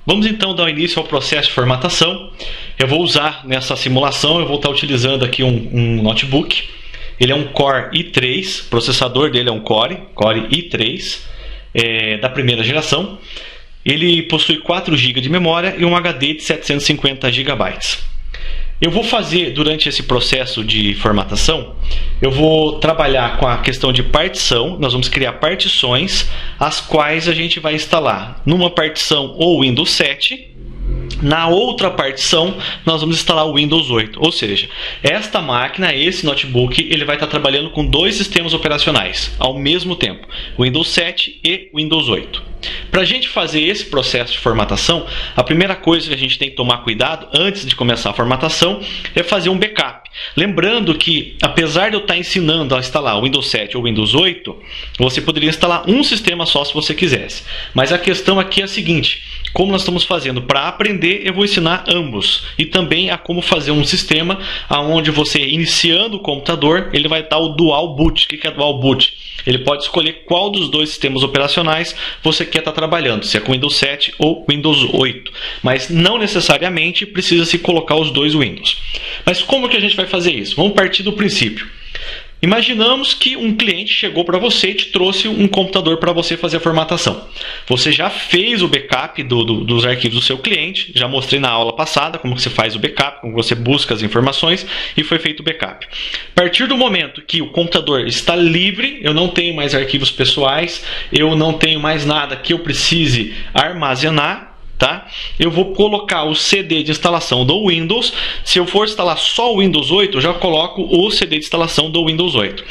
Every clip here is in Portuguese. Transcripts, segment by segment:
Vamos então dar início ao processo de formatação. Eu vou usar nessa simulação, eu vou estar utilizando aqui um notebook. Ele é um Core i3, o processador dele é um Core i3 da primeira geração. Ele possui 4 GB de memória e um HD de 750 GB. Eu vou fazer, durante esse processo de formatação, eu vou trabalhar com a questão de partição. Nós vamos criar partições, as quais a gente vai instalar numa partição o Windows 7. Na outra partição, nós vamos instalar o Windows 8. Ou seja, esta máquina, esse notebook, ele vai estar trabalhando com 2 sistemas operacionais ao mesmo tempo, o Windows 7 e o Windows 8. Para a gente fazer esse processo de formatação, a primeira coisa que a gente tem que tomar cuidado antes de começar a formatação é fazer um backup. Lembrando que, apesar de eu estar ensinando a instalar o Windows 7 ou o Windows 8, você poderia instalar um sistema só se você quisesse. Mas a questão aqui é a seguinte: como nós estamos fazendo para aprender, eu vou ensinar ambos. E também a como fazer um sistema onde você, iniciando o computador, ele vai dar o Dual Boot. O que é Dual Boot? Ele pode escolher qual dos 2 sistemas operacionais você quer estar trabalhando, se é com Windows 7 ou Windows 8. Mas não necessariamente precisa se colocar os 2 Windows. Mas como que a gente vai fazer isso? Vamos partir do princípio. Imaginamos que um cliente chegou para você e te trouxe um computador para você fazer a formatação. Você já fez o backup dos arquivos do seu cliente, já mostrei na aula passada como você faz o backup, como você busca as informações e foi feito o backup. A partir do momento que o computador está livre, eu não tenho mais arquivos pessoais, eu não tenho mais nada que eu precise armazenar, tá? Eu vou colocar o CD de instalação do Windows. Se eu for instalar só o Windows 8, eu já coloco o CD de instalação do Windows 8.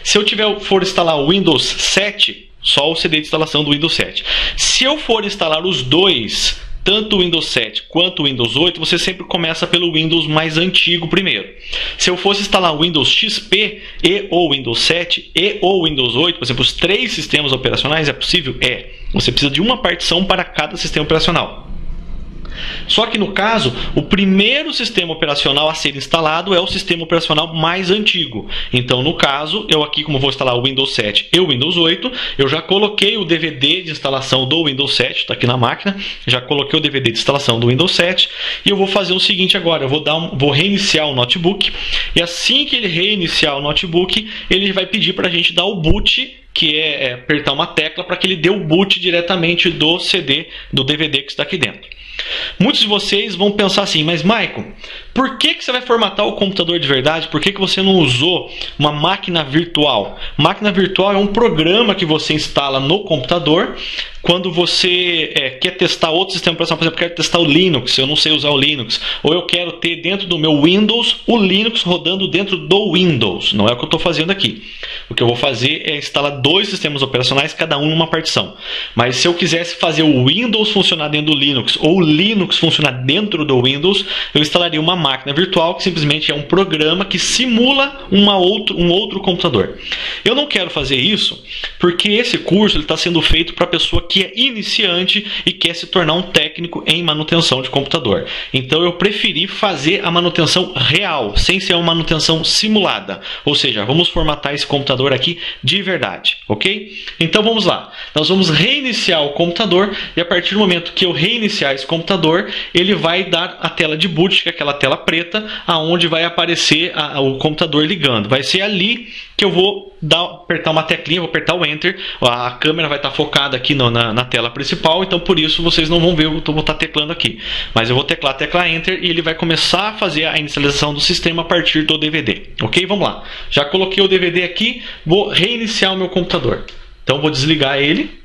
Se eu for instalar o Windows 7, só o CD de instalação do Windows 7. Se eu for instalar os 2, tanto o Windows 7 quanto o Windows 8, você sempre começa pelo Windows mais antigo primeiro. Se eu fosse instalar o Windows XP e ou Windows 7 e ou Windows 8, por exemplo, os 3 sistemas operacionais, é possível? É. Você precisa de uma partição para cada sistema operacional. Só que no caso, o primeiro sistema operacional a ser instalado é o sistema operacional mais antigo. Então, no caso, eu aqui, como vou instalar o Windows 7 e o Windows 8, eu já coloquei o DVD de instalação do Windows 7, está aqui na máquina, já coloquei o DVD de instalação do Windows 7, e eu vou fazer o seguinte agora, eu vou reiniciar o notebook, e assim que ele reiniciar o notebook, ele vai pedir para a gente dar o boot, que é apertar uma tecla para que ele dê o boot diretamente do CD, do DVD que está aqui dentro. Muitos de vocês vão pensar assim: mas Maicon, por que você vai formatar o computador de verdade? Por que você não usou uma máquina virtual? Máquina virtual é um programa que você instala no computador quando você quer testar outro sistema operacional. Por exemplo, eu quero testar o Linux, eu não sei usar o Linux. Ou eu quero ter dentro do meu Windows o Linux rodando dentro do Windows. Não é o que eu estou fazendo aqui. O que eu vou fazer é instalar 2 sistemas operacionais, cada um numa partição. Mas se eu quisesse fazer o Windows funcionar dentro do Linux ou o Linux funcionar dentro do Windows, eu instalaria uma máquina virtual, que simplesmente é um programa que simula um outro computador. Eu não quero fazer isso porque esse curso está sendo feito para a pessoa que é iniciante e quer se tornar um técnico em manutenção de computador. Então eu preferi fazer a manutenção real, sem ser uma manutenção simulada. Ou seja, vamos formatar esse computador aqui de verdade, ok? Então vamos lá. Nós vamos reiniciar o computador e a partir do momento que eu reiniciar esse computador, ele vai dar a tela de boot, que é aquela tela preta, aonde vai aparecer o computador ligando. Vai ser ali que eu vou apertar uma teclinha, vou apertar o Enter, a câmera vai estar focada aqui na tela principal, então por isso vocês não vão ver, eu vou estar teclando aqui. Mas eu vou teclar a tecla Enter e ele vai começar a fazer a inicialização do sistema a partir do DVD. Ok? Vamos lá. Já coloquei o DVD aqui, vou reiniciar o meu computador. Então vou desligar ele.